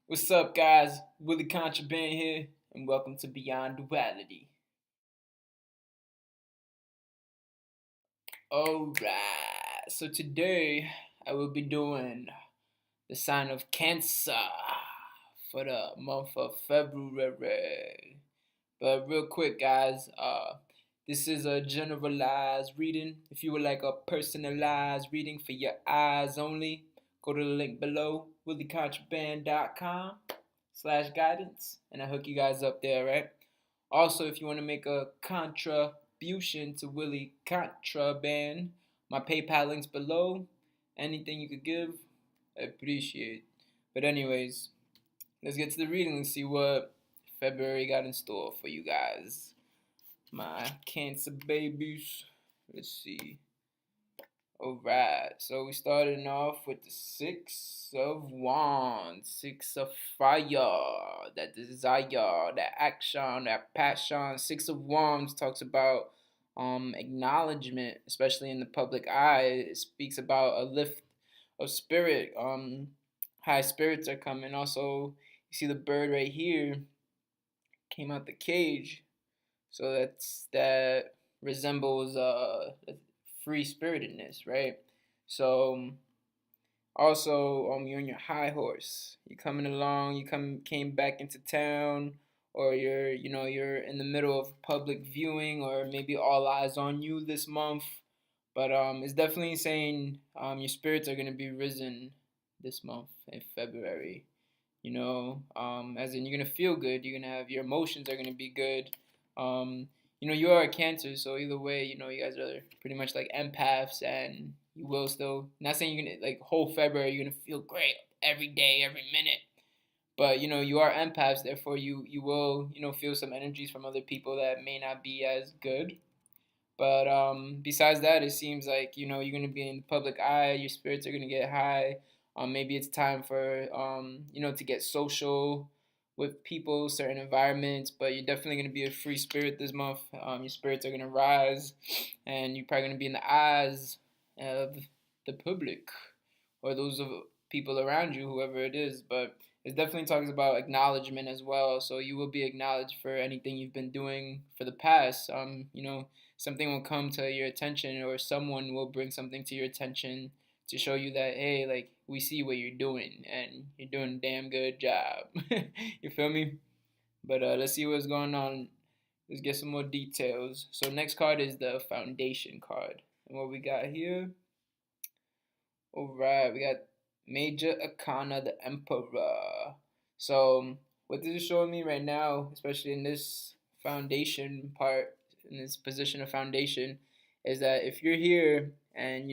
What's up, guys? Willie Contraband here, and welcome to Beyond Duality. Alright, so today I will be doing the sign of Cancer for the month of February. But real quick, guys, this is a generalized reading. If you would like a personalized reading for your eyes only, go to the link below, williecontraband.com/guidance, and I'll hook you guys up there, right? Also, if you want to make a contribution to Willie Contraband, my PayPal link's below. Anything you could give, I appreciate. But anyways, let's get to the reading and see what February got in store for you guys. My Cancer babies. Let's see. Alright, so we started off with the Six of Wands, Six of Fire, that desire, that action, that passion. Six of Wands talks about acknowledgement, especially in the public eye. It speaks about a lift of spirit. High spirits are coming. Also, you see the bird right here came out the cage, so that resembles free spiritedness, right? So also you're on your high horse. You're coming along. Came back into town, or you're in the middle of public viewing, or maybe all eyes on you this month. But it's definitely saying your spirits are gonna be risen this month in February. As in you're gonna feel good. You're gonna have your emotions are gonna be good. Um, you are a Cancer, so either way, you guys are pretty much like empaths, and you will still. Not saying you're gonna like whole February you're gonna feel great every day, every minute, but you are empaths. Therefore, you will feel some energies from other people that may not be as good. But besides that, it seems like you're gonna be in the public eye. Your spirits are gonna get high. Maybe it's time for to get social with people, certain environments. But you're definitely gonna be a free spirit this month. Your spirits are gonna rise, and you're probably gonna be in the eyes of the public or those of people around you, whoever it is. But it definitely talks about acknowledgement as well. So you will be acknowledged for anything you've been doing for the past. Something will come to your attention, or someone will bring something to your attention to show you that, hey, like, we see what you're doing and you're doing a damn good job. You feel me? But let's see what's going on. Let's get some more details. So next card is the Foundation card. And what we got here? Alright, we got Major Arcana, the Emperor. So what this is showing me right now, especially in this foundation part, in this position of foundation, is that if you're here and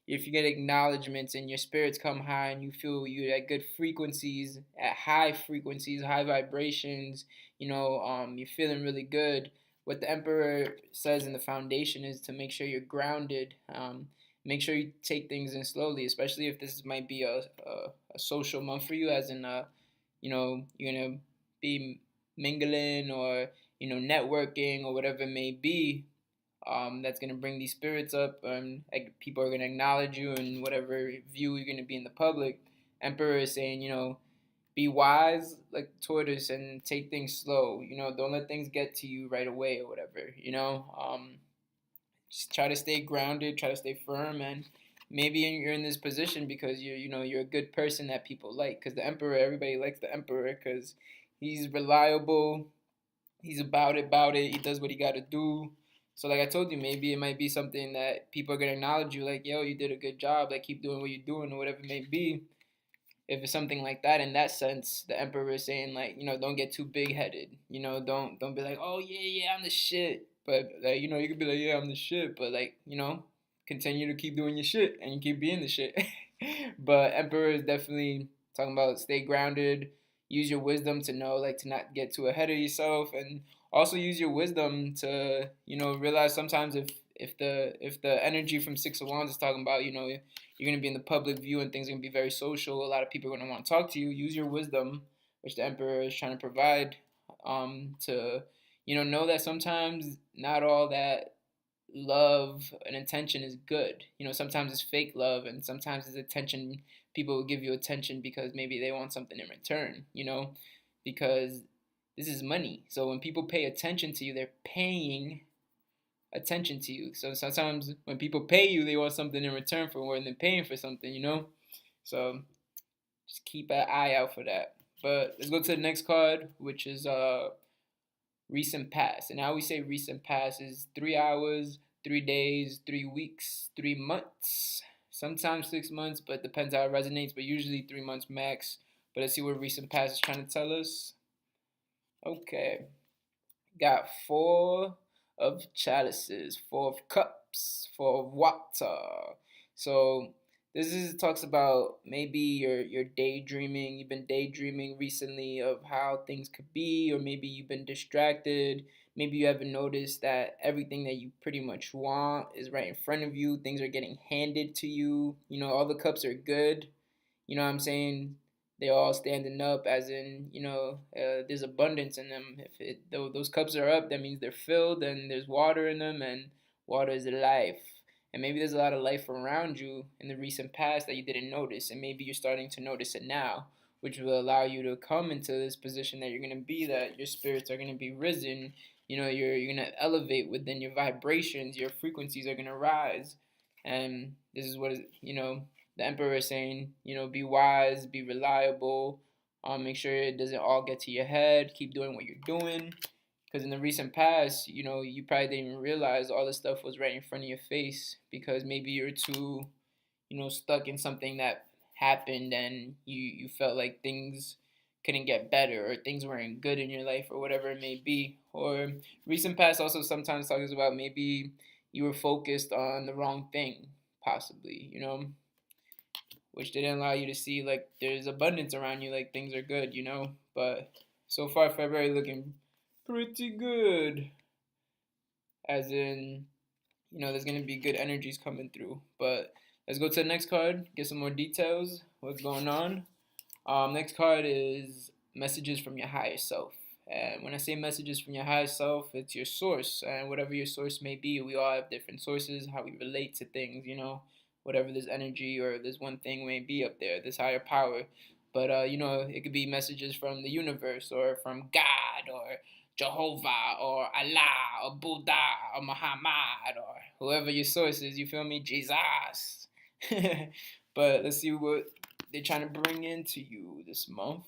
if you get acknowledgments and your spirits come high and you feel you're at good frequencies, at high frequencies, high vibrations, you're feeling really good. What the Emperor says in the foundation is to make sure you're grounded. Make sure you take things in slowly, especially if this might be a social month for you, as in you're gonna be mingling, or networking, or whatever it may be. That's gonna bring these spirits up, and people are gonna acknowledge you in whatever view you're gonna be in the public. Emperor is saying, be wise like tortoise and take things slow. Don't let things get to you right away or whatever. Just try to stay grounded, try to stay firm, and maybe you're in this position because you're a good person that people like. Because the Emperor, everybody likes the Emperor because he's reliable. He's about it. He does what he got to do. So like I told you, maybe it might be something that people are gonna acknowledge you, like, yo, you did a good job. Like, keep doing what you're doing, or whatever it may be. If it's something like that, in that sense, the Emperor is saying, like, don't get too big headed. Don't be like, oh yeah, I'm the shit. But like, you could be like, yeah, I'm the shit. But like, continue to keep doing your shit and you keep being the shit. But Emperor is definitely talking about stay grounded, use your wisdom to know, like, to not get too ahead of yourself, and also use your wisdom to realize sometimes if the energy from Six of Wands is talking about you're going to be in the public view and things are going to be very social. A lot of people are going to want to talk to you. Use your wisdom, which the Emperor is trying to provide, to know that sometimes not all that love and attention is good. Sometimes it's fake love, and sometimes it's attention. People will give you attention because maybe they want something in return, because this is money. So when people pay attention to you, they're paying attention to you. So sometimes when people pay you, they want something in return for when they're paying for something. So just keep an eye out for that. But let's go to the next card, which is recent past. And how we say recent past is 3 hours, 3 days, 3 weeks, 3 months, sometimes 6 months, but depends how it resonates, but usually 3 months max. But let's see what recent past is trying to tell us. Okay. Got four of chalices, four of cups, four of water. So this is talks about maybe you're daydreaming. You've been daydreaming recently of how things could be, or maybe you've been distracted. Maybe you haven't noticed that everything that you pretty much want is right in front of you. Things are getting handed to you. All the cups are good. You know what I'm saying? They're all standing up, as in, there's abundance in them. Though those cups are up, that means they're filled, and there's water in them, and water is life. And maybe there's a lot of life around you in the recent past that you didn't notice, and maybe you're starting to notice it now, which will allow you to come into this position that you're gonna be, that your spirits are gonna be risen. You're gonna elevate within your vibrations. Your frequencies are gonna rise, and this is what is the emperor is saying, be wise, be reliable, make sure it doesn't all get to your head, keep doing what you're doing. Because in the recent past, you probably didn't even realize all this stuff was right in front of your face, because maybe you're too, stuck in something that happened, and you felt like things couldn't get better, or things weren't good in your life, or whatever it may be. Or recent past also sometimes talks about maybe you were focused on the wrong thing, possibly, which didn't allow you to see like there's abundance around you, like things are good. But so far, February looking pretty good, as in, there's gonna be good energies coming through. But let's go to the next card, get some more details. What's going on? Next card is messages from your higher self. And when I say messages from your higher self, it's your source. And whatever your source may be, we all have different sources, how we relate to things. Whatever this energy or this one thing may be up there, this higher power. But, it could be messages from the universe, or from God, or Jehovah, or Allah, or Buddha, or Muhammad, or whoever your source is, you feel me? Jesus. But let's see what they're trying to bring into you this month.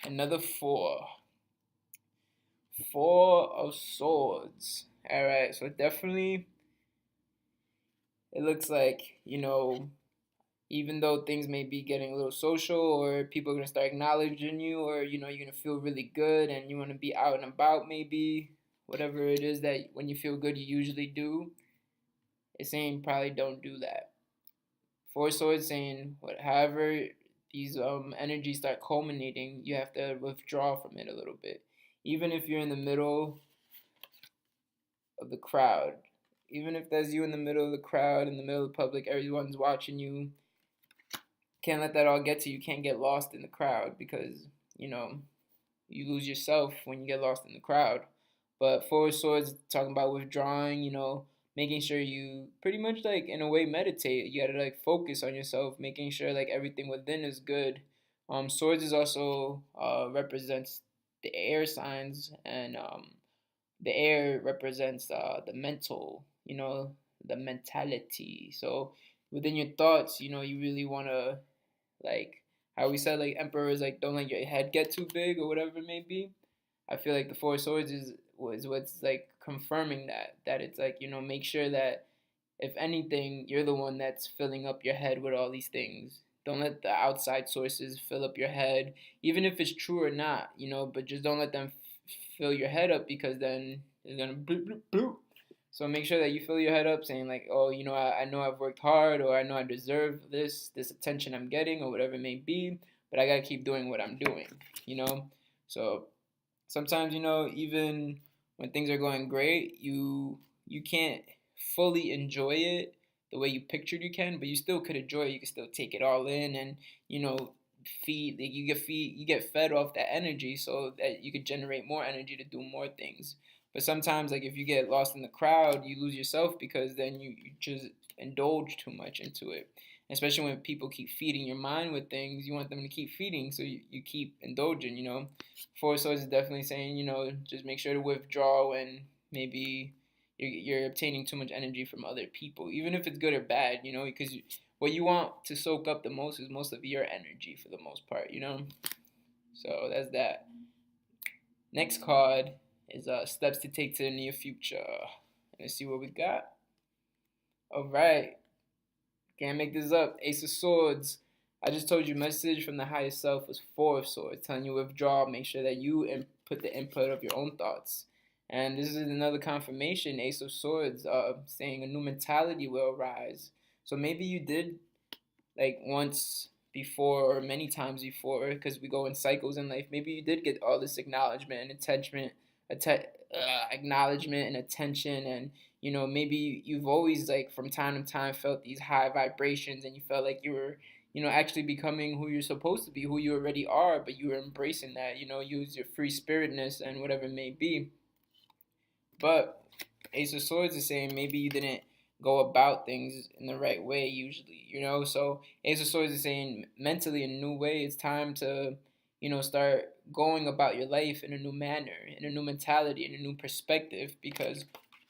Another four. Four of Swords. Alright, so definitely it looks like, even though things may be getting a little social, or people are going to start acknowledging you, or, you're going to feel really good and you want to be out and about, maybe, whatever it is that when you feel good you usually do, it's saying probably don't do that. Four Swords saying, however these energies start culminating, you have to withdraw from it a little bit. Even if you're in the middle of the crowd, even if that's you in the middle of the crowd, in the middle of the public, everyone's watching you, can't let that all get to you. Can't get lost in the crowd, because, you lose yourself when you get lost in the crowd. But Four Swords talking about withdrawing, making sure you pretty much like in a way meditate. You gotta like focus on yourself, making sure like everything within is good. Swords is also represents the air signs, and the air represents the mental, the mentality. So within your thoughts, you really wanna, like how we said, like emperors, like don't let your head get too big, or whatever it may be. I feel like the Four Swords was what's like confirming that it's like, make sure that if anything, you're the one that's filling up your head with all these things. Don't let the outside sources fill up your head, even if it's true or not, but just don't let them fill your head up, because then it's gonna bloop, bloop, bloop. So make sure that you fill your head up saying like, oh, I know I've worked hard, or I know I deserve this attention I'm getting, or whatever it may be, but I gotta keep doing what I'm doing. So sometimes, even when things are going great, you can't fully enjoy it the way you pictured you can, but you still could enjoy it. You can still take it all in, and you get fed off that energy, so that you could generate more energy to do more things. But sometimes, like if you get lost in the crowd, you lose yourself because then you just indulge too much into it. Especially when people keep feeding your mind with things, you want them to keep feeding, so you keep indulging. Four Swords is definitely saying, just make sure to withdraw when maybe you're obtaining too much energy from other people, even if it's good or bad. Because what you want to soak up the most is most of your energy for the most part. So that's that. Next card is steps to take to the near future. Let's see what we got. All right, can't make this up. Ace of Swords. I just told you message from the higher self was Four of Swords, telling you withdraw. Make sure that you put the input of your own thoughts. And this is another confirmation. Ace of Swords, saying a new mentality will arise. So maybe you did like once before or many times before, because we go in cycles in life. Maybe you did get all this acknowledgement and acknowledgement and attention, and maybe you've always like from time to time felt these high vibrations, and you felt like you were actually becoming who you're supposed to be, who you already are, but you were embracing that. Use your free spiritness and whatever it may be. But Ace of Swords is saying maybe you didn't go about things in the right way usually. So Ace of Swords is saying mentally in a new way, it's time to, start going about your life in a new manner, in a new mentality, in a new perspective, because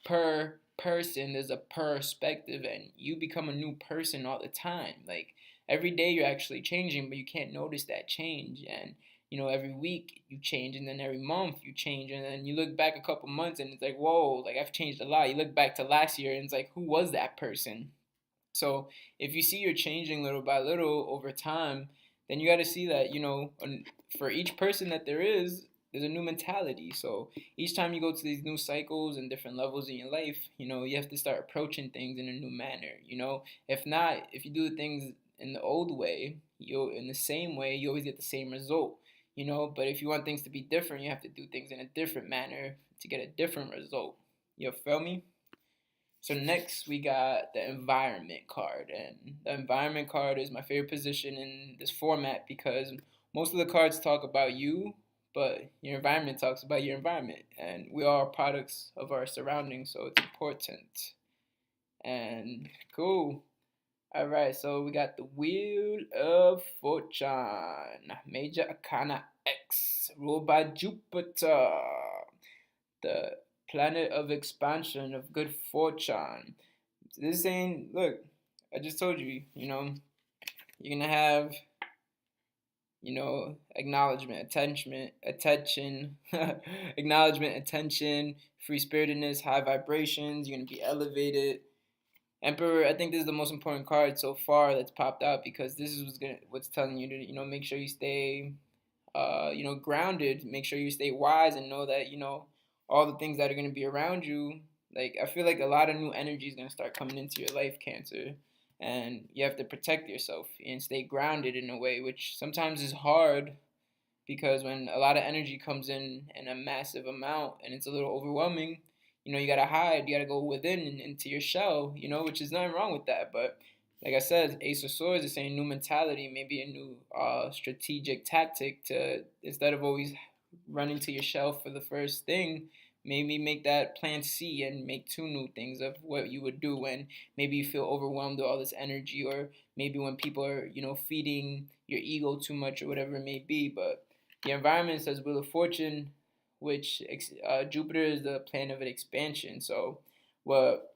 per person there's a perspective, and you become a new person all the time. Like every day you're actually changing, but you can't notice that change. And every week you change, and then every month you change, and then you look back a couple months and it's like, whoa, like I've changed a lot. You look back to last year and it's like, who was that person? So if you see you're changing little by little over time, then you got to see that, for each person that there's a new mentality. So each time you go to these new cycles and different levels in your life, you have to start approaching things in a new manner. If not, if you do things in the old way, in the same way, you always get the same result. But if you want things to be different, you have to do things in a different manner to get a different result. You feel me? So next we got the environment card, and the environment card is my favorite position in this format because most of the cards talk about you, but your environment talks about your environment, and we are products of our surroundings, so it's important. And cool. All right, so we got the Wheel of Fortune, Major Arcana X, ruled by Jupiter, the planet of expansion, of good fortune. This is saying, look, I just told you, you're gonna have, acknowledgement, attention, acknowledgement, attention, free spiritedness, high vibrations. You're gonna be elevated. Emperor, I think this is the most important card so far that's popped out, because this is what's telling you to, make sure you stay, grounded. Make sure you stay wise and know that, all the things that are going to be around you. Like, I feel like a lot of new energy is going to start coming into your life, Cancer. And you have to protect yourself and stay grounded in a way, which sometimes is hard, because when a lot of energy comes in a massive amount and it's a little overwhelming, you gotta hide, you gotta go within and into your shell, which is nothing wrong with that. But like I said, Ace of Swords is saying new mentality, maybe a new strategic tactic to, instead of always running to your shell for the first thing, maybe make that plan C and make two new things of what you would do when maybe you feel overwhelmed with all this energy, or maybe when people are, feeding your ego too much or whatever it may be. But the environment says Wheel of Fortune, which Jupiter is the planet of an expansion. So what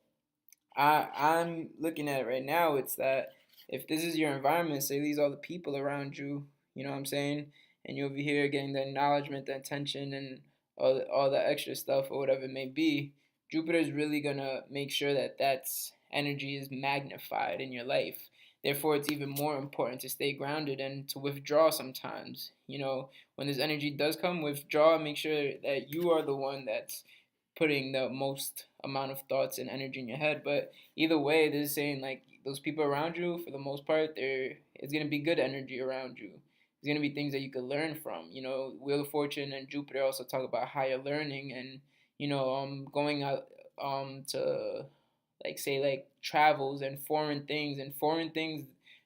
I'm looking at right now, it's that if this is your environment, say these are the people around you, you know what I'm saying, and you're over here getting the acknowledgement, the attention, and all the extra stuff or whatever it may be, Jupiter is really gonna make sure that that's energy is magnified in your life. Therefore, it's even more important to stay grounded and to withdraw sometimes. When this energy does come, withdraw. Make sure that you are the one that's putting the most amount of thoughts and energy in your head. But either way, this is saying like those people around you, for the most part, it's gonna be good energy around you. It's gonna be things that you could learn from. Wheel of Fortune and Jupiter also talk about higher learning, and going out to, like, say, like travels and foreign things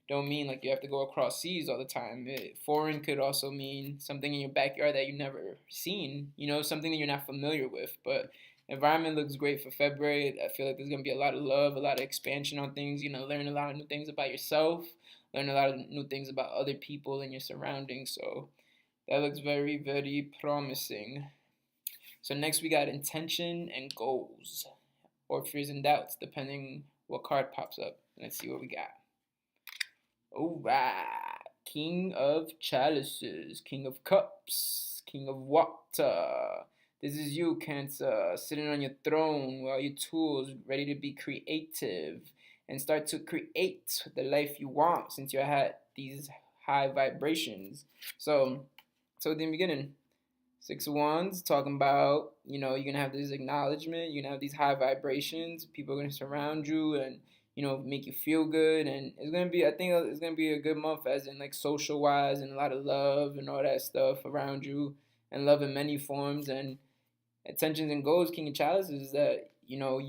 don't mean like you have to go across seas all the time. Foreign could also mean something in your backyard that you've never seen, something that you're not familiar with. But Environment looks great for February. I feel like there's gonna be a lot of love, a lot of expansion on things. Learn a lot of new things about yourself, learn a lot of new things about other people and your surroundings. So that looks very, very promising. So next we got intention and goals, or fears and doubts, depending what card pops up. Let's see what we got. All right. King of Chalices, King of Cups, King of Water. This is you, Cancer, sitting on your throne with all your tools, ready to be creative and start to create the life you want since you're at these high vibrations. So in the beginning, Six of Wands, talking about, you're going to have this acknowledgement, you're going to have these high vibrations, people are going to surround you and, make you feel good. And it's going to be, I think it's going to be a good month as in like social wise and a lot of love and all that stuff around you and love in many forms. And intentions and goals, King of Chalices, is that, you know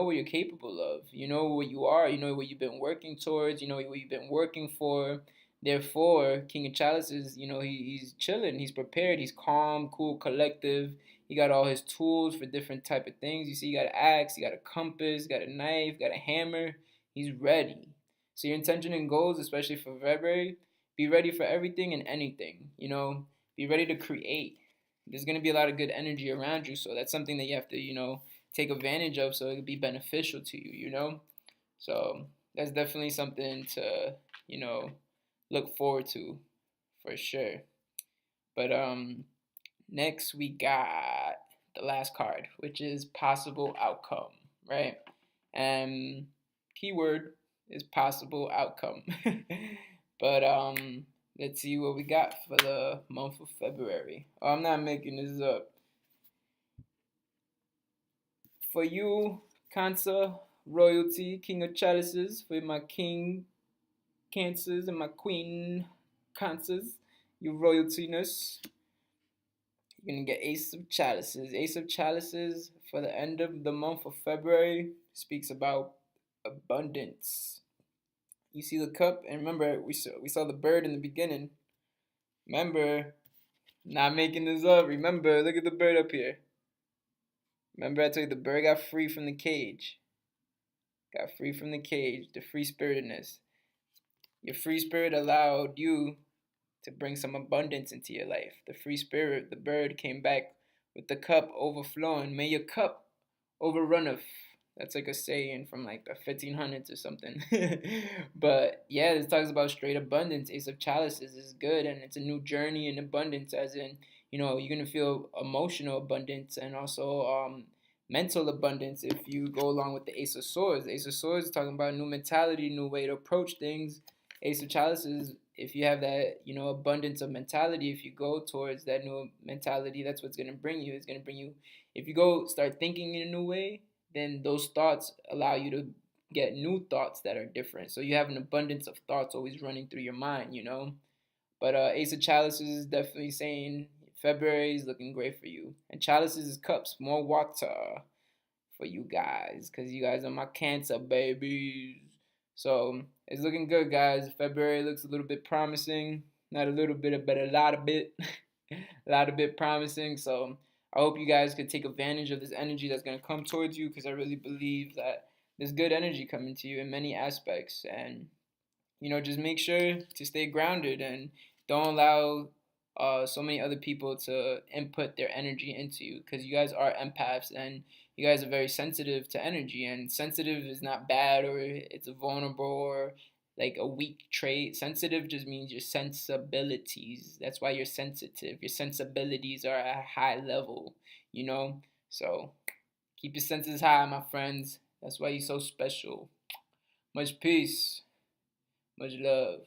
what you're capable of. You know what you are. You know what you've been working towards. You know what you've been working for. Therefore, King of Chalices, he's chilling, he's prepared, he's calm, cool, collective. He got all his tools for different type of things. You see, you got an axe, you got a compass, you got a knife, you got a hammer. He's ready. So your intention and goals, especially for February, be ready for everything and anything. Be ready to create. There's gonna be a lot of good energy around you, so that's something that you have to, take advantage of, so it could be beneficial to you. So that's definitely something to, look forward to for sure. But next we got the last card, which is possible outcome, right? And keyword is possible outcome. But let's see what we got for the month of February. Oh, I'm not making this up. For you, Cancer, royalty, King of Chalices, for my King Cancers and my Queen Cancers, you royaltiness. You're gonna get Ace of Chalices. Ace of Chalices for the end of the month of February speaks about abundance. You see the cup, and remember we saw the bird in the beginning. Remember, not making this up. Remember, look at the bird up here. Remember I told you the bird got free from the cage. Got free from the cage, the free spiritedness. Your free spirit allowed you to bring some abundance into your life. The free spirit, the bird, came back with the cup overflowing. May your cup overrunneth. That's like a saying from like the 1500s or something. But yeah, this talks about straight abundance. Ace of Chalices is good, and it's a new journey in abundance, as in, you're going to feel emotional abundance and also mental abundance if you go along with the Ace of Swords. Ace of Swords is talking about new mentality, new way to approach things. Ace of Chalices, if you have that, abundance of mentality, if you go towards that new mentality, that's what's going to bring you. It's going to bring you, if you go start thinking in a new way, then those thoughts allow you to get new thoughts that are different. So you have an abundance of thoughts always running through your mind. But Ace of Chalices is definitely saying February is looking great for you. And Chalices is cups, more water for you guys, because you guys are my Cancer babies. So it's looking good, guys. February looks a little bit promising. Not a little bit, but a lot of bit. A lot of bit promising. So I hope you guys could take advantage of this energy that's going to come towards you, because I really believe that there's good energy coming to you in many aspects. And, just make sure to stay grounded and don't allow so many other people to input their energy into you, because you guys are empaths and you guys are very sensitive to energy. And sensitive is not bad or it's vulnerable or like a weak trait. Sensitive just means your sensibilities. That's why you're sensitive. Your sensibilities are at a high level. So keep your senses high, my friends. That's why you're so special. Much peace. Much love.